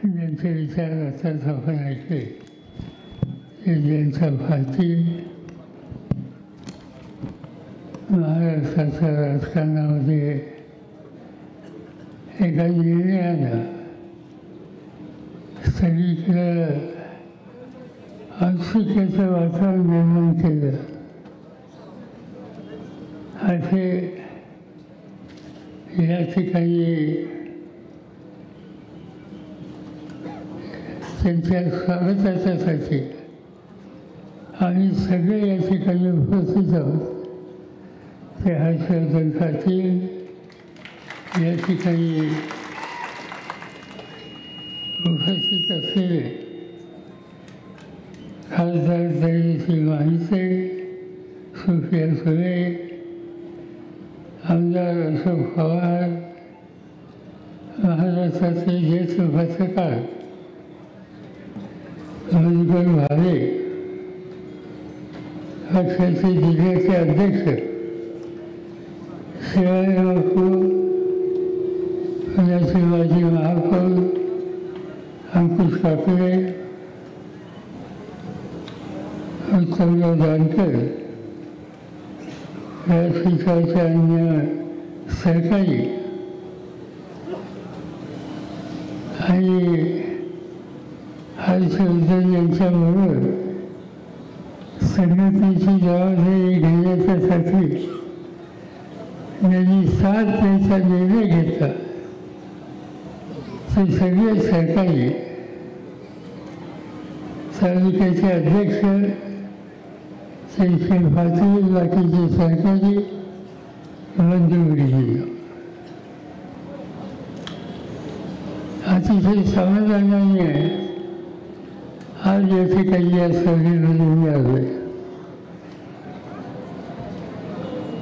ज्यांचे विचार असतात आपण ऐकले ते ज्यांच्या भारतीय महाराष्ट्राच्या राजकारणामध्ये एका निर्णयानं सगळीकडं औत्सुक्याचं वातावरण निर्माण केलं असे या ठिकाणी त्यांच्या स्वागतासाठी आम्ही सगळे या ठिकाणी उपस्थित आहोत. ते हर्षवर्धन पाटील या ठिकाणी उपस्थित असलेले खासदार धैर्यशील माहिते, सुप्रिया सुळे, आमदार अशोक पवार, महाराष्ट्राचे ज्येष्ठ पत्रकार मधुकर भावे, पक्षाचे जिल्ह्याचे अध्यक्ष शिवाजी बापू, पुण्याचे माजी महापौर अंकुश काकडे, उत्तमराव जानकर, व्यासपीठाच्या अन्य सहकारी आणि हर्षवर्धन यांच्याबरोबर संघटनेची जबाबदारी घेण्याच्यासाठी त्यांनी साथ द्यायचा निर्णय घेतला. ते सगळे सहकारी तालुक्याचे अध्यक्ष श्री पाटील, बाकीचे सहकारी मंजुरी अतिशय समाधानाने आज या ठिकाणी या सभेमध्ये मी आलोय.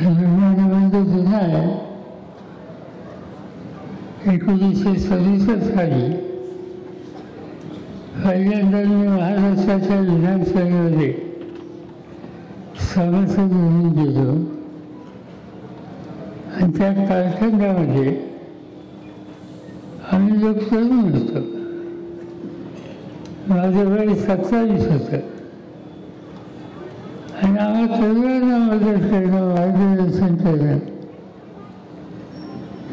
म्हणजे जुना आहे. 1967 साली पहिल्यांदा मी महाराष्ट्राच्या विधानसभेमध्ये सभासद म्हणून गेलो आणि त्या कालखंडामध्ये आम्ही लोक तरुण होतो. माझं वय 27 होतं आणि आम्हाला तरुणांना मदत करणं, मार्गदर्शन करणं,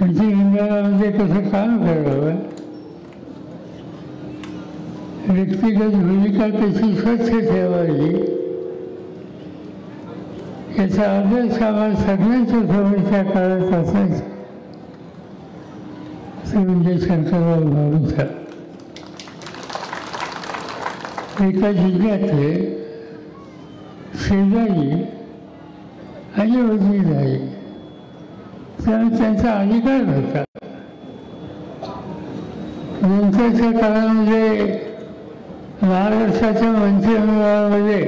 मंत्रिमंडळामध्ये कसं काम करावं, व्यक्तिगत भूमिका कशी स्वच्छ ठेवावी याचा आदर्श आम्हाला सगळ्यांच्या समोर त्या काळात असायचा. ते म्हणजे शंकरराव भाऊचा एका जिल्ह्यातले शेजारी आणि वडीलधारी, त्यामुळे त्यांचा अधिकार होता. नंतरच्या काळामध्ये महाराष्ट्राच्या मंत्रिमंडळामध्ये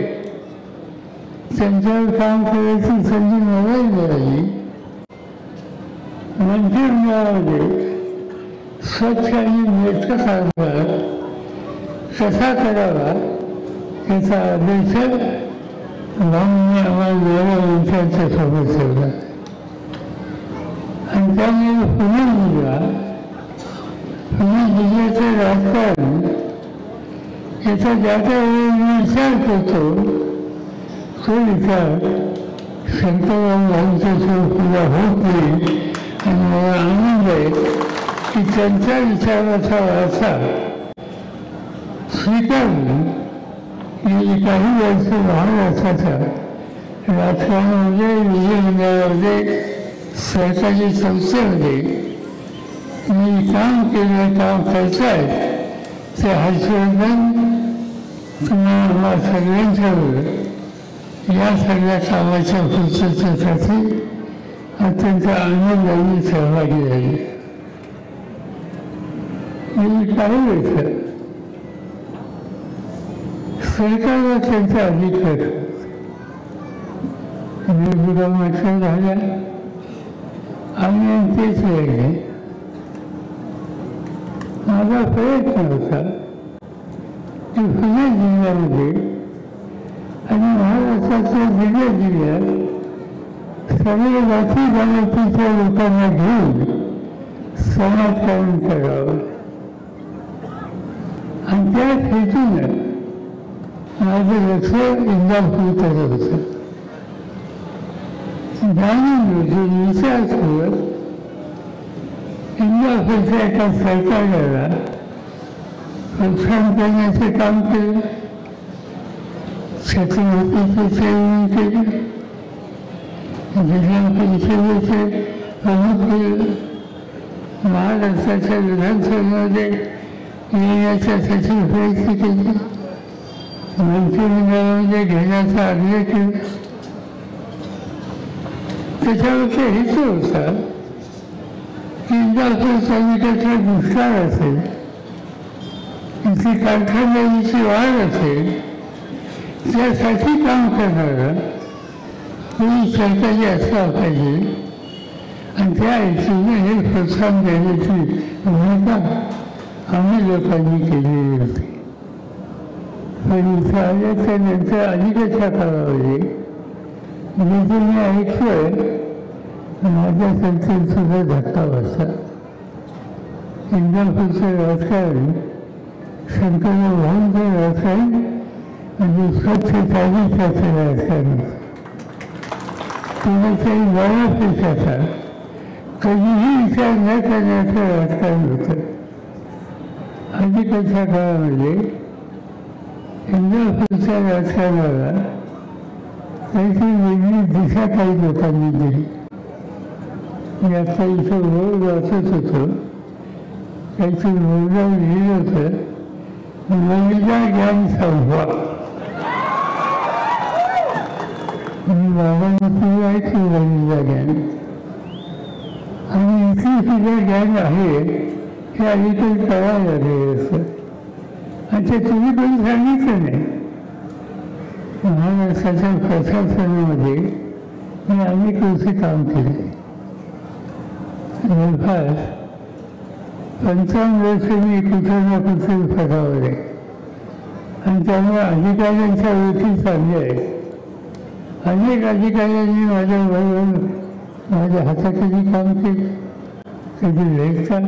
त्यांच्यावर काम करायची संधी मलाही मिळाली. मंत्रिमंडळामध्ये स्वच्छ आणि नेटका कारभार कसा करावा याचा आदेश भाऊंनी आम्हाला यांच्या सोबत ठेवला आणि त्यामुळे पुणे जिल्ह्याचं राजकारण याचा ज्याचा विचार करतो तो विचार शंकरराव भाऊंच्या पुरा होत नाही. आणि मला आनंद आहे की त्यांच्या विचाराचा वारसा स्वीकारून गेली काही वर्ष महाराष्ट्राच्या राजकारणामध्ये, विधिमंडळामध्ये, सरकारी संस्थेमध्ये मी काम केलं, काम करत आहेत ते हर्षवर्धन तुम्हाला सगळ्यांच्यावर या सगळ्या कामाच्या पूर्ततेसाठी अत्यंत आनंदाने सहभागी झाले. मी काही वेळ सरकारला त्यांचा अधिकार निवडणुका झाल्या आणि तेच वेगळे माझा प्रयत्न होता की पुणे जिल्ह्यामध्ये आणि महाराष्ट्राच्या वेगळ्या जिल्ह्यात सगळे जाती जमातीच्या लोकांना घेऊन समाजकारण करावं. हेतून माझं लक्ष इंदापूरकडे होतं. जाणून विचार करत इंदापूरच्या एका सरकारला प्रोत्साहन करण्याचे काम केलं. छत्रपतीचे सेवन केले, जिल्हा परिषदेचे प्रमुख केलं, महाराष्ट्राच्या विधानसभेमध्ये येण्याच्यासाठी प्रयत्न केले, मंत्रिमंडळामध्ये घेण्याचा आग्रह केला. त्याच्यावरचा हेतू होता की इंदापूर तालुक्यातला दुष्काळ असेल, इथे कारखानदारीची वाढ असेल, त्यासाठी काम करणारा कोणी सरकारी असला पाहिजे आणि त्या हेतूने हे प्रोत्साहन देण्याची भूमिका आम्ही लोकांनी केलेली होती. पण इथं आल्याच्यानंतर अलीकडच्या काळामध्ये जे मी ऐकतोय माझ्या संस्थेत सुद्धा धक्का बसला. इंदापूरचं राजकारण शंकरराव भाऊंचं राजकारण म्हणजे स्वच्छताचं राजकारण, कोणाच्याही वयापेक्षाचा कधीही विचार न करण्याचं राजकारण होतं. अलीकडच्या काळामध्ये इंदापूरच्या राजकारणाला काहीतरी वेगळी दिशा काही लोकांनी दिली. मी आता इथं रोज वाचत होतो, काहीतरी रोजगार लिहिलं होतं, वनिता ज्ञान संभवा. मी बाबांनी ऐकली वनिता ज्ञान आणि इथे सुद्धा ज्ञान आहे हे अलीकडे कळायला लागले असं. आणि ते तुम्ही कोणी सांगितलं नाही. महाराष्ट्राच्या प्रशासनामध्ये मी अनेक वर्षी काम केले. जवळपास 55 वर्ष मी कुठे ना कुठे पदावर आहे आणि त्यामुळे अधिकाऱ्यांच्या ओळखी चांगल्या आहेत. अनेक अधिकाऱ्यांनी माझ्याबरोबर माझ्या हाताखाली काम केलं. कधी लेखतात,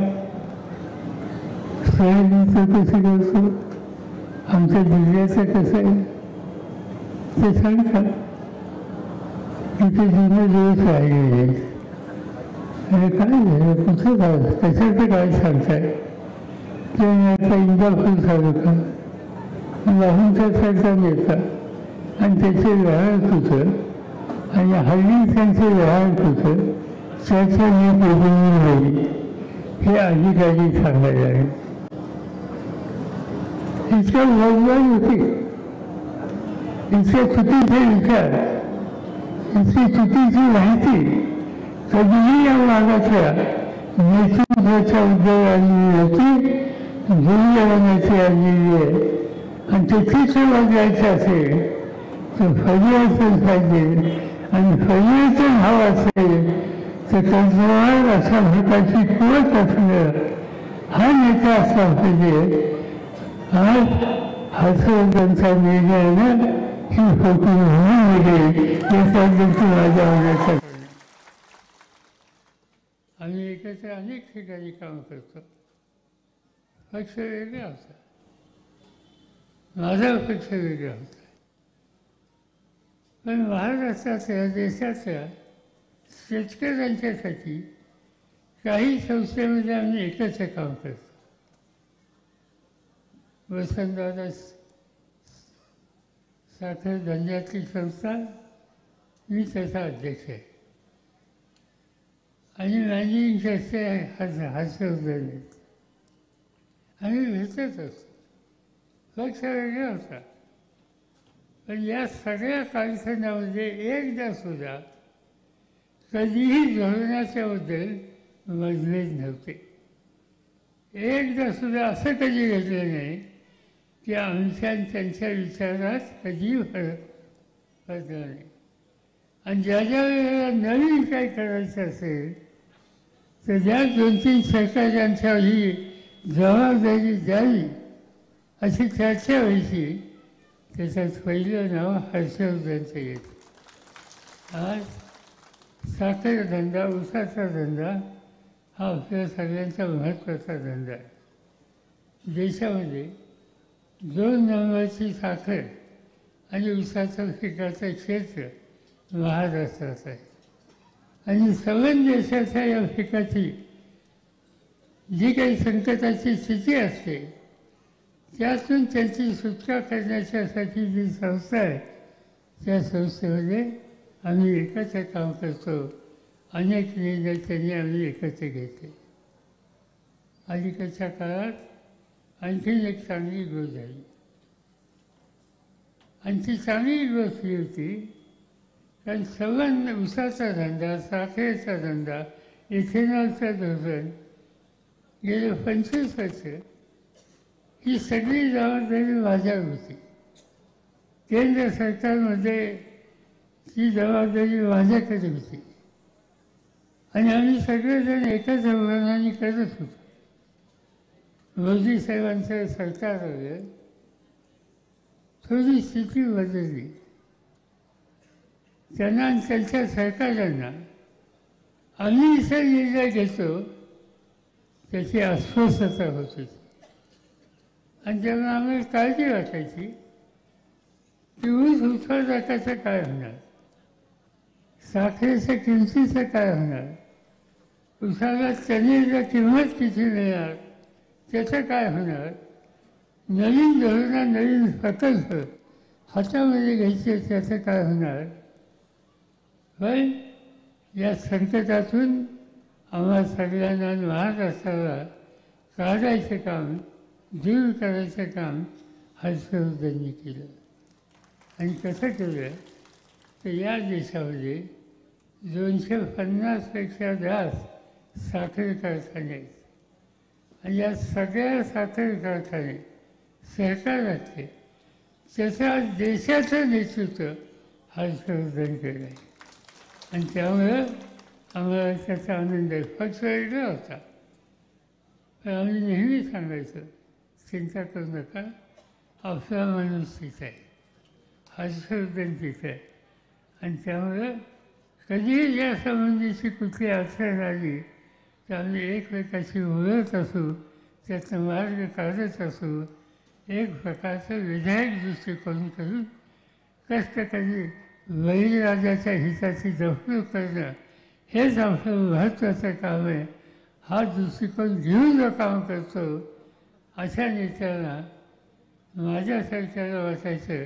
सोयाबीनचं कसं करतो, आमच्या जिल्ह्याचं कसं आहे ते सांगतात. तिथे जुने दिवस राहिलेले काय झालं, कुठं झालं, कशाचं काय सांगताय. ते आता इंदापूर तालुका लाहूनचा सरकार येतात आणि त्याचे राहत होतं आणि हल्ली त्यांचे राहत होतं त्याच्या मी बोलून होईल हे अधिकारी सांगायला लागले. इतकं वजन होती, इतके चुकीचे विचार, इतकी चुकीची माहिती कधीही या भागातल्या नेतृत्वाच्या उद्योग आलेली होती, दुर्योगाची आलेली आहे. आणि ते तिथे जायचं असेल तर परिवर्तन पाहिजे आणि परिवर्तन हवं असेल तर त्याजवळ अशा प्रकारची कुवत असणं हा नेता असला पाहिजे. आज हर्षवर्धनचा निर्णयानं ही फोटो होऊन गेली याचा देखील माझ्या आवडीचा. आम्ही एकत्र अनेक ठिकाणी काम करतो. पक्ष वेगळा होता, माझा पक्ष वेगळा होता, पण महाराष्ट्राच्या देशाच्या शेतकऱ्यांच्यासाठी काही संस्थेमध्ये आम्ही एकत्र काम करतो. वसंतदादा साखर धंद्यातली संस्था, मी त्याचा अध्यक्ष आहे आणि मॅनेजिंग ट्रस्टी हर्षवर्धन आहे. आम्ही भेटत असतो. पक्ष वेगळा होता, पण या सगळ्या कार्यक्रमामध्ये एकदा सुद्धा कधीही धोरणाच्याबद्दल मतभेद नव्हते. एकदा सुद्धा असं कधी घडलं नाही की आमच्या त्यांच्या विचारात कधीही फरक पडला नाही. आणि ज्या ज्या वेळेला नवीन काय करायचं असेल तर ज्या 2-3 सरकारांच्या ही जबाबदारी द्यावी अशी चर्चा व्हायची. त्याच्यात पहिलं नाव हर्षवर्धनचं येतं. आज साखर धंदा, ऊसाचा धंदा हा आपल्या सगळ्यांचा महत्त्वाचा धंदा आहे. देशामध्ये 2 नंबरची साखर आणि ऊसाचं पिकाचं क्षेत्र महाराष्ट्रात आहे आणि सगळ्या देशाच्या या पिकाची जी काही संकटाची स्थिती असते त्यातून त्यांची सुटका करण्याच्यासाठी जी संस्था आहे त्या संस्थेमध्ये आम्ही एकत्र काम करतो. अनेक निर्णय त्यांनी आम्ही एकत्र घेतले. अलीकडच्या काळात आणखीन एक चांगली ग्रोथ झाली आणि ती चांगली ग्रोथ ही होती कारण सगळ्या ऊसाचा धंदा, साखरेचा धंदा, इथेनॉलचं धोरण गेले 25 वर्ष ही सगळी जबाबदारी माझ्यावर होती. केंद्र सरकारमध्ये ही जबाबदारी माझ्याकडे होती आणि आम्ही सगळेजण एकाच धोरणाने करत होतो. मोदी साहेबांचं सरकार वगैरे थोडी स्थिती बदलली. त्यांना आणि त्यांच्या सरकारांना आम्ही इथे निर्णय घेतो त्याची अस्वस्थता होत होती आणि तेव्हा आम्हाला काळजी वाटायची की ऊस उत्पादकाचं काय होणार, साखरेच्या किमतीचं काय होणार, ऊसाला टनेला किंमत किती मिळणार त्याचं काय होणार, नवीन धोरणं नवीन प्रकल्प हातामध्ये घ्यायचे त्याचं काय होणार. पण या संकटातून आम्हा सगळ्यांना महाराष्ट्राला काढायचं काम, दूर करायचं काम हर्षवर्धननी केलं. आणि कसं केलं तर या देशामध्ये 250पेक्षा जास्त साखर कारखाने आहेत आणि या सगळ्या साखर कारखाने सरकारातले त्याच्या देशाचं नेतृत्व हर्षवर्धन केलं आहे आणि त्यामुळं आम्हाला त्याचा आनंद आहे. पक्ष वेगळा होता पण आम्ही नेहमी सांगायचं चिंता करू नका, आपला माणूस तिथे आहे, हर्षवर्धन तिथे आहे आणि त्यामुळं कधीही या संबंधीची कुठली अडचण आली तर आम्ही एकमेकाशी बोलत असू, त्यातनं मार्ग काढत असू, एक प्रकारचं विधायक दृष्टिकोन करून कष्ट कधी बळीराजाच्या हिताची जपणूक करणं हेच आमचं महत्त्वाचं काम आहे. हा दृष्टिकोन घेऊन जो काम करतो अशा नेत्याला माझ्यासारख्याला वाटायचं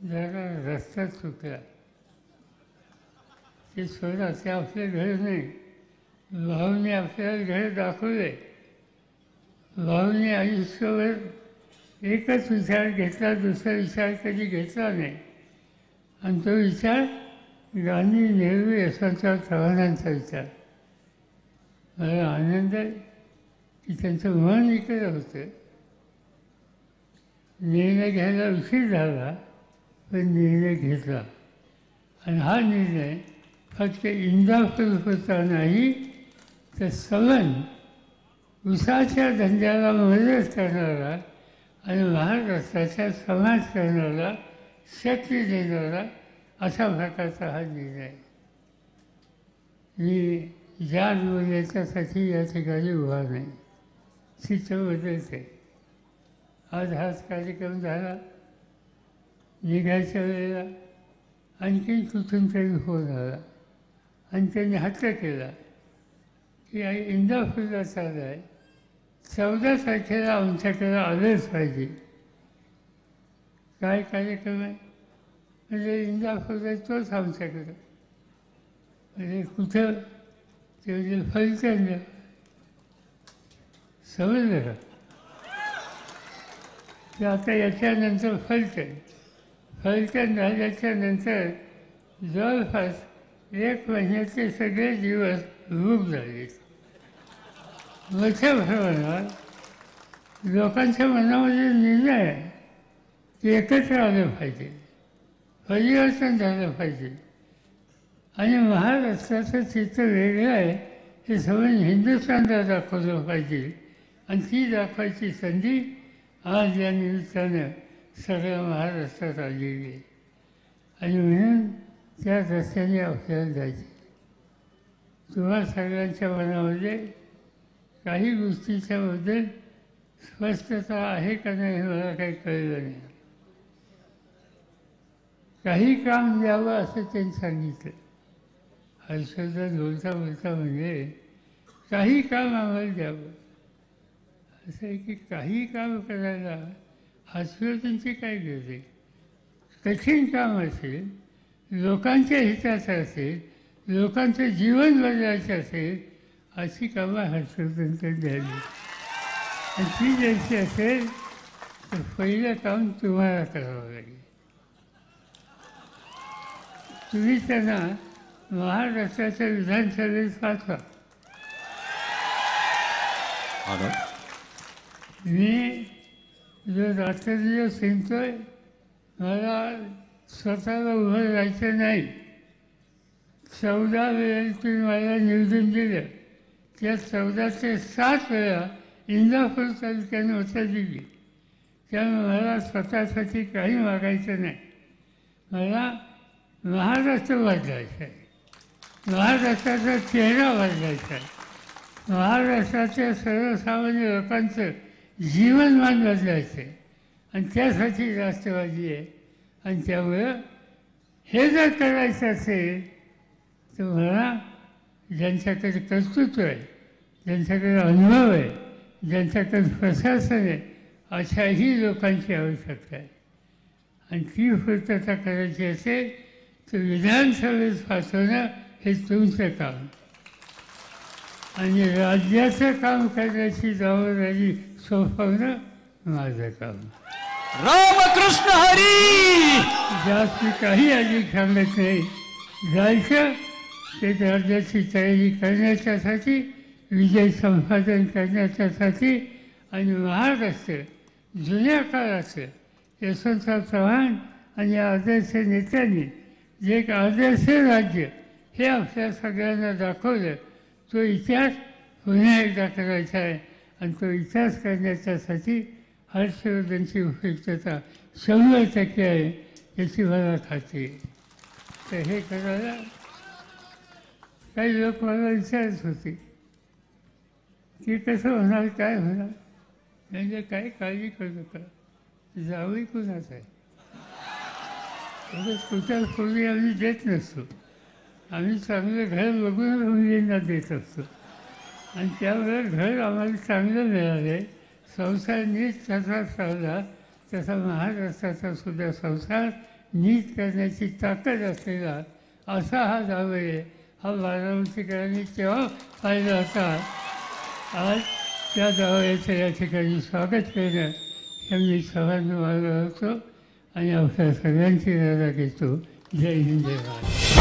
जरा रस्ता चुकला. ते सोडा, ते आपले घर नाही. भाऊने आपल्याला घर दाखवले. भाऊने आयुष्यावर एकच विचार घेतला, दुसरा विचार कधी घेतला नाही आणि तो विचार गांधी, नेहरू, यशवंतराव चव्हाणांचा विचार. मला आनंद आहे की त्यांचं मन इकडे होतं. निर्णय घ्यायला उशीर झाला पण निर्णय घेतला आणि हा निर्णय फक्त इंदापूरचा नाही तर सवन ऊसाच्या धंद्याला मदत करणारा आणि महाराष्ट्राच्या समाज करणारा, शक्ती देणारा अशा प्रकारचा हा निर्णय. मी ज्या याच्यासाठी या ठिकाणी उभा नाही, चित्र बदलते. आज हाच कार्यक्रम झाला, निघायच्या वेळेला आणखीन कुठून तरी फोन आला आणि त्यांनी हट्ट केला की इंदापूरला चालू आहे, 14 तारखेला आमच्याकडे आलंच पाहिजे. काय कार्यक्रम आहे म्हणजे इंदापूरला तोच आमच्याकडं. म्हणजे कुठं ते म्हणजे फलटण. समजलं का? ते आता याच्यानंतर फलटण झाल्याच्यानंतर जवळपास 1 महिन्याचे सगळे दिवस रूप झाले. मोठ्या प्रमाणात लोकांच्या मनामध्ये निर्णय आहे की एकत्र आलं पाहिजे, परिवर्तन झालं पाहिजे आणि महाराष्ट्राचं चित्र वेगळं आहे हे सगळं हिंदुस्थानला दाखवलं पाहिजे आणि ती दाखवायची संधी आज या निमित्तानं सगळ्या महाराष्ट्रात आलेली आहे आणि म्हणून त्या रस्त्याने आपल्याला जायचे. तुम्हा सगळ्यांच्या मनामध्ये काही गोष्टीच्याबद्दल स्पष्टता आहे का नाही हे मला काही कळलं नाही. काही काम द्यावं असं त्यांनी सांगितलं. हर्षवर्धन बोलता बोलता म्हणजे काही काम आम्हाला द्यावं असं आहे की काही काम करायला हर्षवर्धनची काय गरज आहे. कठीण काम असेल, लोकांच्या हिताचं असेल, लोकांचं जीवन बदलायचं असेल, अशी कामं हर्षवर्धनकडे द्यावी. आणि ती द्यायची असेल तर पहिलं काम तुम्हाला करावं लागेल. तुम्ही त्यांना महाराष्ट्राच्या विधानसभेत पाठवा. मी जो रात्रदिवस हिंडतोय, मला स्वतःला उभं राहायचं नाही. 14 वेळेला तुम्ही मला निवडून दिलं, त्या 14 ते 7 वेळा इंदापूर तालुक्याने उत्तर दिली. त्यामुळे मला स्वतःसाठी काही मागायचं नाही. मला महाराष्ट्र बदलायचा आहे, महाराष्ट्राचा चेहरा बदलायचा आहे, महाराष्ट्राच्या सर्वसामान्य लोकांचं जीवनमान बदलायचं आहे. आणि त्यासाठी राष्ट्रवादी आहे. आणि त्यामुळं हे जर करायचं असेल तर मला ज्यांच्याकडे कर्तृत्व आहे, ज्यांच्याकडे अनुभव आहे, ज्यांच्याकडे प्रशासन आहे, अशाही लोकांची आवश्यकता आहे. आणि ती पूर्तता करायची असेल तर विधानसभेत पाठवणं हे तुमचं काम. आणि राज्याचं काम करण्याची जबाबदारी सोपवणं माझं काम. रामकृष्ण हरी. जास्त काही अधिक सांगत नाही. जायचं ते राज्याची तयारी करण्याच्यासाठी, विजय संपादन करण्याच्यासाठी. आणि महाराष्ट्र जुन्या काळाचं यशवंतराव चव्हाण आणि आदर्श नेत्यांनी जे एक आदर्श राज्य हे आपल्या सगळ्यांना दाखवलं, तो इतिहास पुन्हा एकदा करायचा आहे. आणि तो इतिहास करण्याच्यासाठी हर्षवर्धनची उपयुक्तता 100% आहे, याची मला खात्री आहे. तर हे करायला काही लोक मला विचारत होते की कसं होणार, काय होणार. म्हणजे काही काळजी करू नका, जावई कुणाच आहे. कुठल्या पूर्वी आम्ही देत नसतो. आम्ही चांगलं घर बघून मुलींना देत असतो. आणि त्यामुळे घर आम्हाला चांगलं मिळालं आहे. संसार नीट कसा चालला तसा महाराष्ट्राचा सुद्धा संसार नीट करण्याची ताकद असलेला असा हा जावई आहे. हा बारामतीकरांनी तेव्हा पाहिला होता. आज त्या जावयाचं या ठिकाणी स्वागत करणं हे मी सर्वांना मागं होतो आणि आपल्या सगळ्यांची रजा घेतो. जय हिंद, जय महाराष्ट्र.